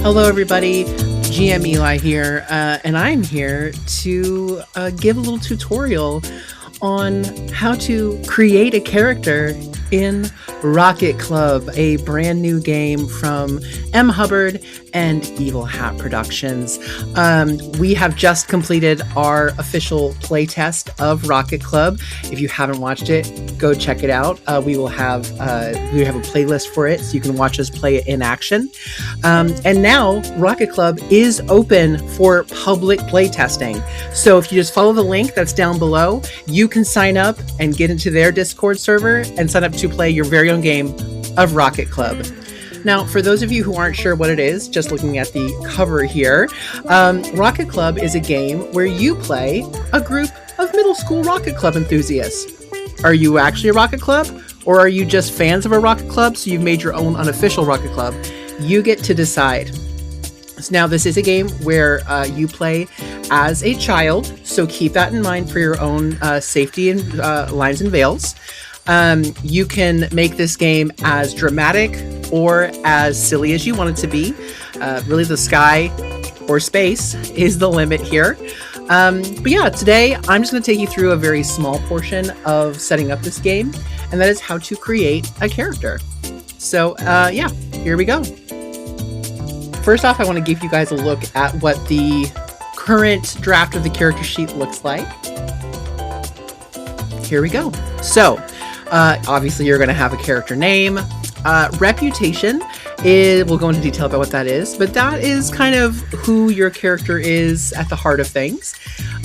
Hello, everybody. GM Eli here, and I'm here to give a little tutorial on how to create a character in Rocket Club, a brand new game from Hubbard and Evil Hat Productions. We have just completed our official playtest of Rocket Club. If you haven't watched it, go check it out. We have a playlist for it, so you can watch us play it in action. And now Rocket Club is open for public playtesting. So if you just follow the link that's down below, you can sign up and get into their Discord server and sign up to play your very own game of Rocket Club. Now, for those of you who aren't sure what it is, just looking at the cover here, Rocket Club is a game where you play a group of middle school Rocket Club enthusiasts. Are you actually a Rocket Club? Or are you just fans of a Rocket Club, so you've made your own unofficial Rocket Club? You get to decide. So now, this is a game where you play as a child, so keep that in mind for your own safety and lines and veils. You can make this game as dramatic or as silly as you want it to be. Really, the sky or space is the limit here. But yeah, today I'm just going to take you through a very small portion of setting up this game, and that is how to create a character. So yeah, here we go. First off, I want to give you guys a look at what the current draft of the character sheet looks like. Here we go. So obviously you're going to have a character name. Reputation, we'll go into detail about what that is, but that is kind of who your character is at the heart of things.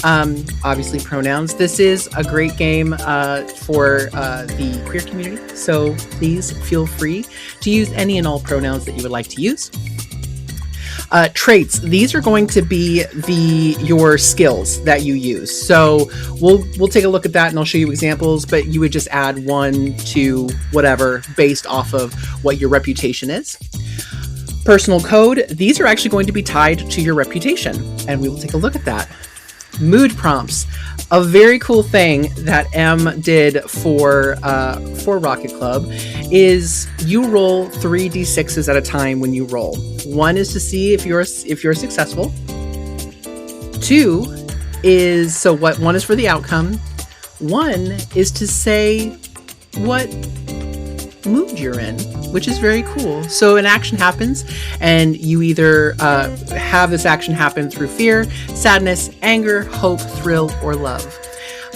Obviously pronouns. This is a great game for the queer community, so please feel free to use any and all pronouns that you would like to use. Traits. These are going to be your skills that you use. So we'll take a look at that and I'll show you examples, but you would just add 1 to whatever based off of what your reputation is. Personal code. These are actually going to be tied to your reputation, and we will take a look at that. Mood prompts. A very cool thing that M did for Rocket Club is you roll 3d6s at a time when you roll. 1 is to see if you're successful. 2 is one is for the outcome. 1 is to say what mood you're in, which is very cool. So an action happens, and you either have this action happen through fear, sadness, anger, hope, thrill, or love.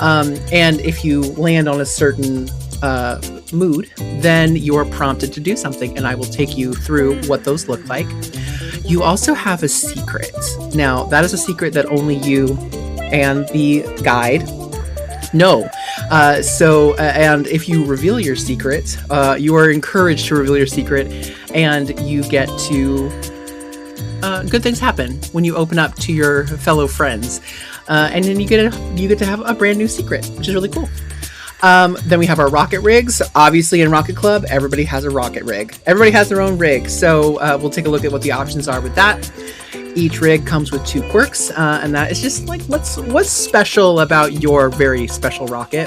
And if you land on a certain mood, then you're prompted to do something, and I will take you through what those look like. You also have a secret. Now, that is a secret that only you and the guide know. And if you reveal your secret, you are encouraged to reveal your secret, and you get to good things happen when you open up to your fellow friends, and then you get to have a brand new secret, which is really cool. Then we have our rocket rigs. Obviously, in Rocket Club, everybody has a rocket rig. Everybody has their own rig, so we'll take a look at what the options are with that. Each rig comes with 2 quirks, and that is just like what's special about your very special rocket.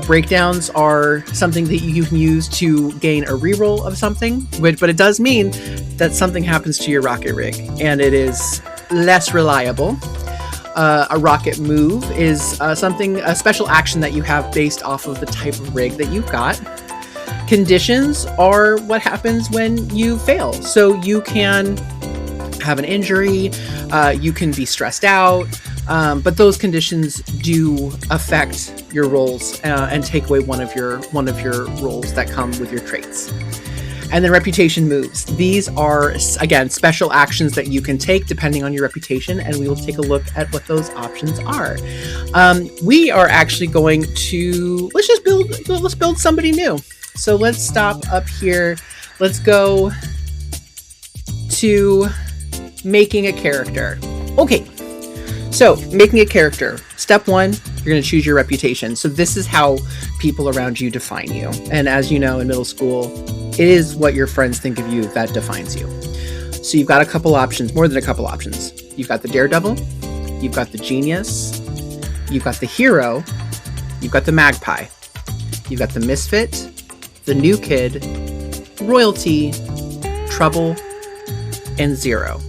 Breakdowns are something that you can use to gain a reroll of something, but it does mean that something happens to your rocket rig, and it is less reliable. A rocket move is a special action that you have based off of the type of rig that you've got. Conditions are what happens when you fail. So you can have an injury, you can be stressed out, but those conditions do affect your rolls and take away one of your rolls that come with your traits. And then reputation moves. These are, again, special actions that you can take depending on your reputation, and we will take a look at what those options are. We are actually going to, let's build somebody new. So let's stop up here. Let's go to making a character. Okay, so making a character. Step 1, you're going to choose your reputation. So this is how people around you define you. And as you know, in middle school, it is what your friends think of you that defines you. So you've got a couple options, more than a couple options. You've got the daredevil, you've got the genius, you've got the hero, you've got the magpie, you've got the misfit, the new kid, royalty, trouble, and 0.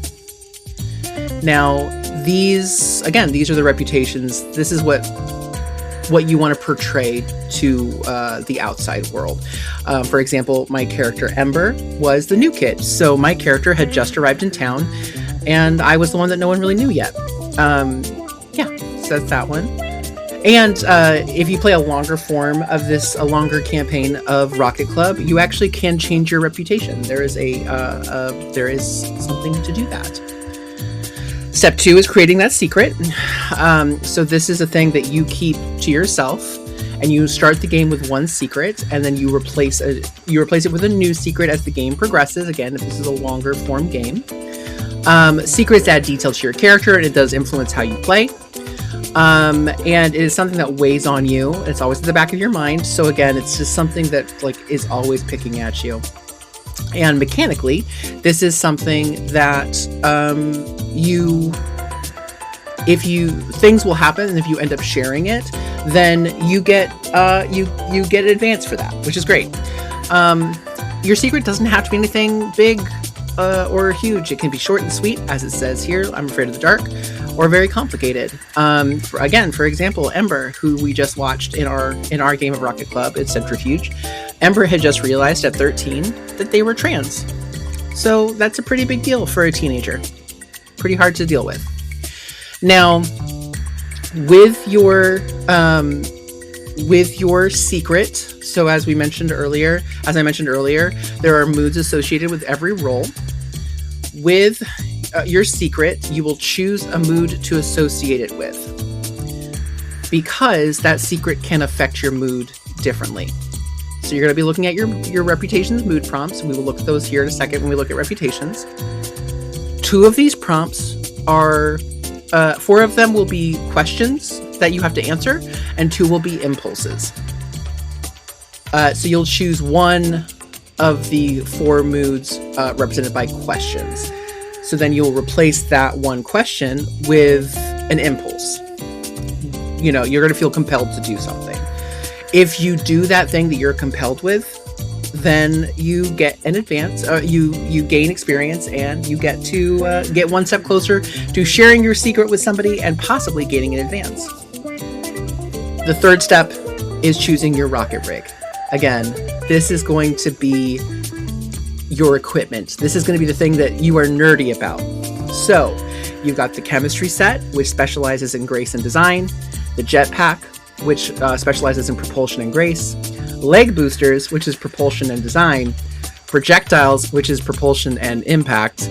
Now, these are the reputations. This is what you want to portray to the outside world. For example, my character Ember was the new kid. So my character had just arrived in town, and I was the one that no one really knew yet. Yeah, so that's that one. And if you play a longer form of this, a longer campaign of Rocket Club, you actually can change your reputation. There is something to do that. Step 2 is creating that secret. So this is a thing that you keep to yourself, and you start the game with one secret, and then you replace it with a new secret as the game progresses. Again, if this is a longer form game. Secrets add detail to your character, and it does influence how you play. And it is something that weighs on you. It's always at the back of your mind. So again, it's just something that is always picking at you. And mechanically, this is something that things will happen, and if you end up sharing it, then you get advance for that, which is great. Your secret doesn't have to be anything big or huge. It can be short and sweet, as it says here. I'm afraid of the dark, or very complicated. For example, Ember, who we just watched in our game of Rocket Club, it's Attributions. Ember had just realized at 13 that they were trans. So that's a pretty big deal for a teenager. Pretty hard to deal with. Now, with your secret, so as I mentioned earlier, there are moods associated with every role. With your secret, you will choose a mood to associate it with, because that secret can affect your mood differently. So you're going to be looking at your reputation's mood prompts. We will look at those here in a second when we look at reputations. 2 of these prompts are, 4 of them will be questions that you have to answer, and 2 will be impulses. So you'll choose one of the 4 moods represented by questions. So then you'll replace that one question with an impulse. You're going to feel compelled to do something. If you do that thing that you're compelled with, then you get an advance. You gain experience, and you get to get one step closer to sharing your secret with somebody and possibly gaining an advance. The 3rd step is choosing your rocket rig. Again, this is going to be your equipment. This is going to be the thing that you are nerdy about. So you've got the chemistry set, which specializes in grace and design, the jetpack, which specializes in propulsion and grace, leg boosters, which is propulsion and design, projectiles, which is propulsion and impact,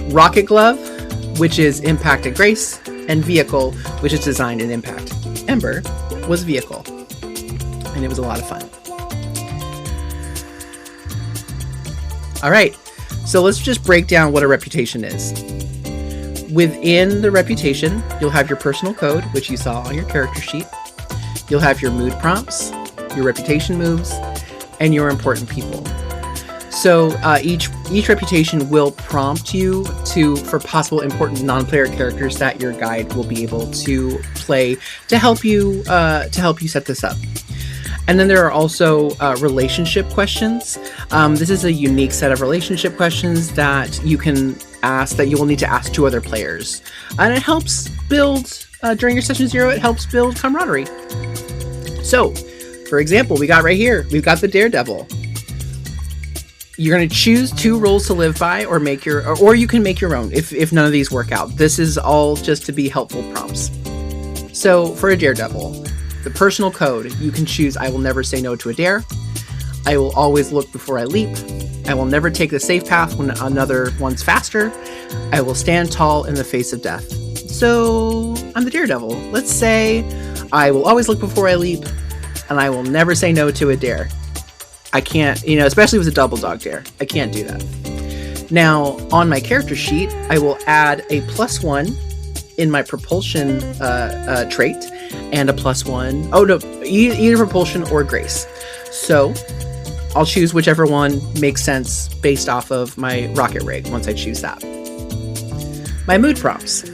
rocket glove, which is impact and grace, and vehicle, which is design and impact. Ember was vehicle, and it was a lot of fun. All right, so let's just break down what a reputation is. Within the reputation, you'll have your personal code, which you saw on your character sheet. You'll have your mood prompts, your reputation moves, and your important people. So each reputation will prompt you for possible important non-player characters that your guide will be able to play to help you set this up. And then there are also relationship questions. This is a unique set of relationship questions that you can ask, that you will need to ask 2 other players. And it helps build, during your session 0, it helps build camaraderie. So, for example, we've got the Daredevil. You're going to choose 2 roles to live by, or you can make your own if none of these work out. This is all just to be helpful prompts. So, for a Daredevil, the personal code, you can choose: I will never say no to a dare. I will always look before I leap. I will never take the safe path when another one's faster. I will stand tall in the face of death. So I'm the Daredevil. Let's say I will always look before I leap, and I will never say no to a dare. I can't, especially with a double dog dare. I can't do that. Now, on my character sheet, I will add a +1 in my propulsion trait, and a +1. Oh no, either propulsion or grace. So I'll choose whichever one makes sense based off of my rocket rig once I choose that. My mood prompts.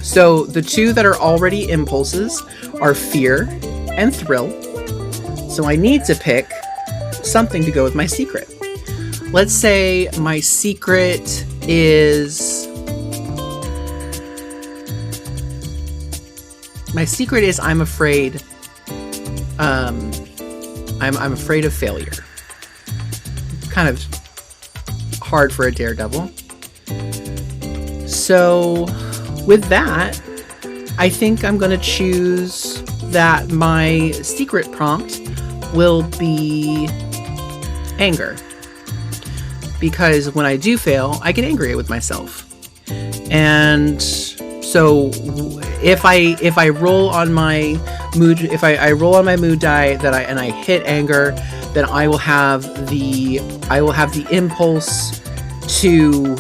So the 2 that are already impulses are fear and thrill. So I need to pick something to go with my secret. let's say my secret is I'm afraid. I'm afraid of failure. Kind of hard for a daredevil. So with that, I think I'm going to choose that my secret prompt will be anger. Because when I do fail, I get angry with myself. And so if I roll on my mood, if I roll on my mood die and I hit anger, then I will have the impulse to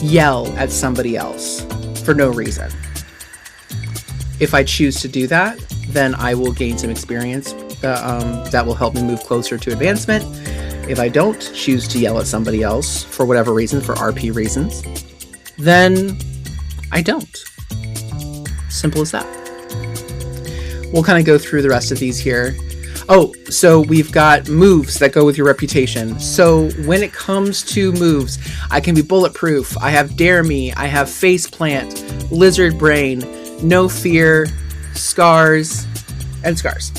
yell at somebody else for no reason. If I choose to do that, then I will gain some experience that will help me move closer to advancement. If I don't choose to yell at somebody else for whatever reason, for RP reasons, then I don't. Simple as that. We'll kind of go through the rest of these here. Oh, so we've got moves that go with your reputation. So when it comes to moves, I can be bulletproof. I have Dare Me. I have Face Plant, Lizard Brain, No Fear, Scars, and Scars.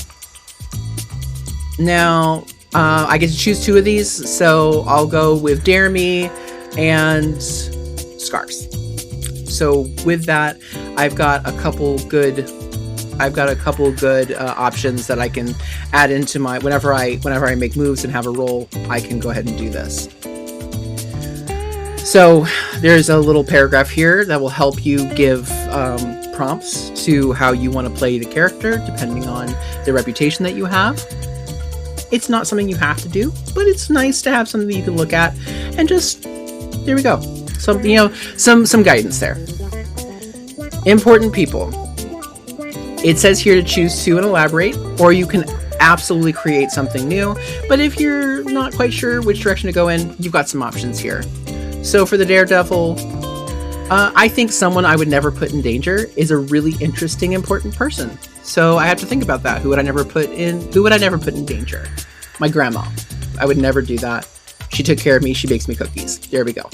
Now, I get to choose two of these, so I'll go with Dare Me and Scars. So with that, I've got a couple good options that I can add into my whenever I make moves and have a roll. I can go ahead and do this. So there's a little paragraph here that will help you give prompts to how you want to play the character depending on the reputation that you have. It's not something you have to do, but it's nice to have something that you can look at and just, there we go. Some guidance there. Important people. It says here to choose two and elaborate, or you can absolutely create something new. But if you're not quite sure which direction to go in, you've got some options here. So for the Daredevil, I think someone I would never put in danger is a really interesting, important person. So I have to think about that. Who would I never put in danger? My grandma. I would never do that. She took care of me. She bakes me cookies. There we go.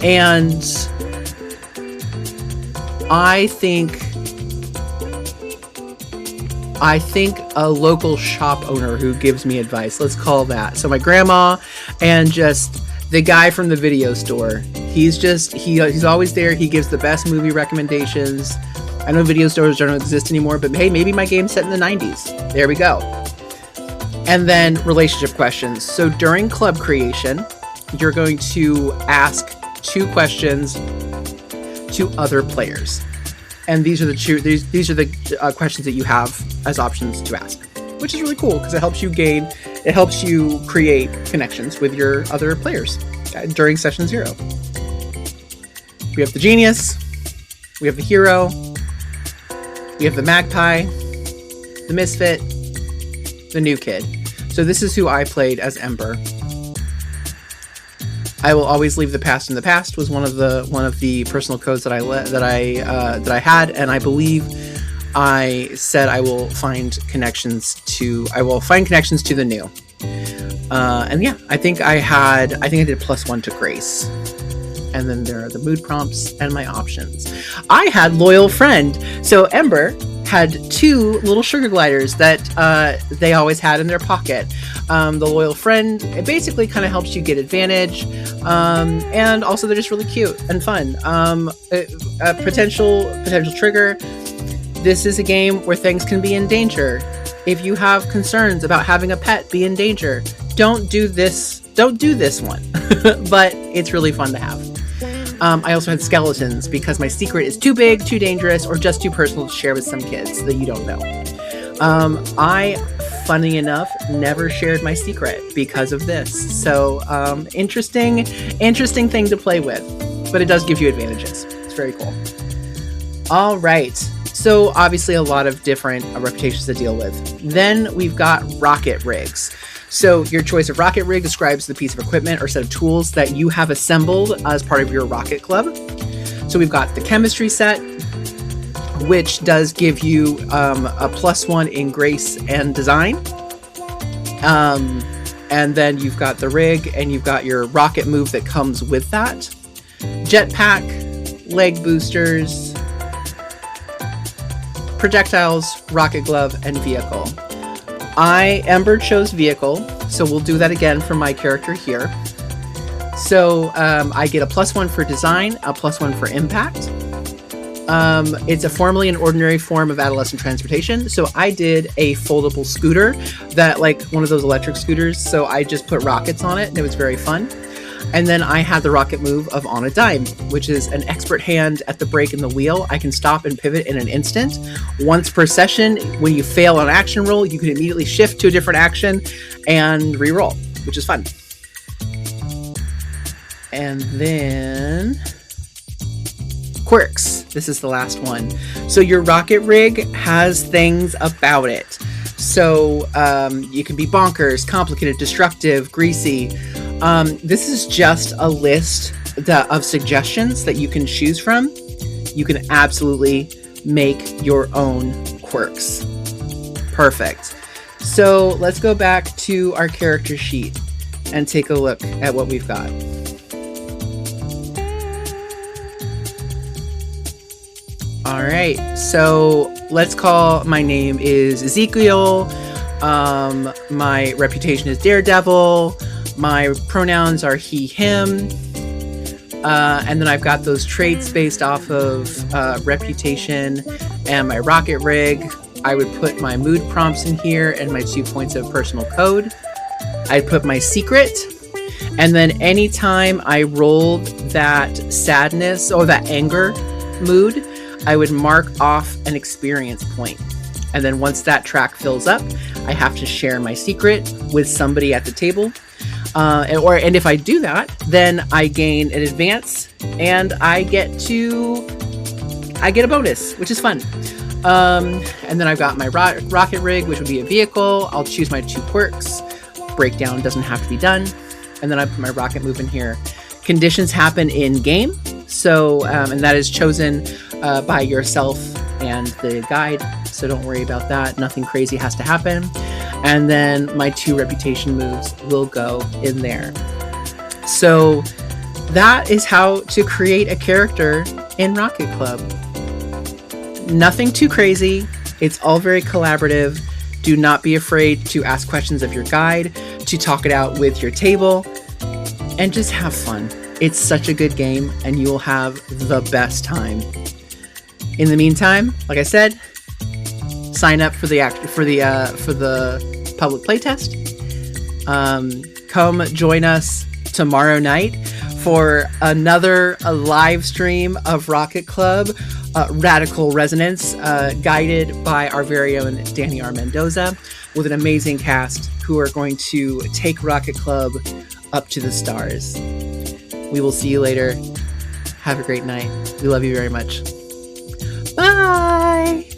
And I think a local shop owner who gives me advice. Let's call that. So my grandma and just the guy from the video store. He's always there. He gives the best movie recommendations. I know video stores don't exist anymore, but hey, maybe my game's set in the 90s. There we go. And then relationship questions. So during club creation, you're going to ask 2 questions to other players. And these are the questions that you have as options to ask, which is really cool because it helps you create connections with your other players during session 0. We have the genius, we have the hero, we have the magpie, the misfit, the new kid. So this is who I played as Ember. I will always leave the past in the past was one of the personal codes that I had, and I believe I said I will find connections to the new. And yeah, I think I did +1 to grace. And then there are the mood prompts and my options. I had loyal friend. So Ember had 2 little sugar gliders that they always had in their pocket. The loyal friend, it basically kind of helps you get advantage. And also they're just really cute and fun. A potential trigger. This is a game where things can be in danger. If you have concerns about having a pet be in danger, don't do this one. But it's really fun to have. I also had skeletons because my secret is too big, too dangerous, or just too personal to share with some kids that you don't know. I, funny enough, never shared my secret because of this. So interesting thing to play with, but it does give you advantages. It's very cool. All right. So obviously a lot of different reputations to deal with. Then we've got rocket rigs. So your choice of rocket rig describes the piece of equipment or set of tools that you have assembled as part of your rocket club. So we've got the chemistry set, which does give you a +1 in grace and design. And then you've got the rig, and you've got your rocket move that comes with that. Jetpack, leg boosters, projectiles, rocket glove, and vehicle. Ember chose vehicle, so we'll do that again for my character here. So I get a +1 for design, a +1 for impact. It's a formally an ordinary form of adolescent transportation. So I did a foldable scooter, that like one of those electric scooters. So I just put rockets on it, and it was very fun. And then I had the rocket move of on a dime, which is an expert hand at the brake and the wheel. I can stop and pivot in an instant. Once per session, when you fail on an action roll, you can immediately shift to a different action and re-roll, which is fun. And then quirks. This is the last one. So your rocket rig has things about it. So you can be bonkers, complicated, destructive, greasy. This is just a list of suggestions that you can choose from. You can absolutely make your own quirks. Perfect. So let's go back to our character sheet and take a look at what we've got. All right, so let's call, my name is Ezekiel. My reputation is Daredevil. My pronouns are he, him. And then I've got those traits based off of reputation and my rocket rig. I would put my mood prompts in here and my 2 points of personal code. I'd put my secret. And then anytime I rolled that sadness or that anger mood, I would mark off an experience point. And then once that track fills up, I have to share my secret with somebody at the table. And if I do that, then I gain an advance and I get a bonus, which is fun. And then I've got my rocket rig, which would be a vehicle. I'll choose my 2 quirks. Breakdown doesn't have to be done. And then I put my rocket move in here. Conditions happen in game. So, and that is chosen by yourself and the guide. So don't worry about that. Nothing crazy has to happen. And then my 2 reputation moves will go in there. So that is how to create a character in Rocket Club. Nothing too crazy. It's all very collaborative. Do not be afraid to ask questions of your guide, to talk it out with your table, and just have fun. It's such a good game, and you will have the best time. In the meantime, like I said, sign up for the public playtest. Come join us tomorrow night for another live stream of Rocket Club, Radical Resonance, guided by our very own Danny R. Mendoza, with an amazing cast who are going to take Rocket Club up to the stars. We will see you later. Have a great night. We love you very much. Bye!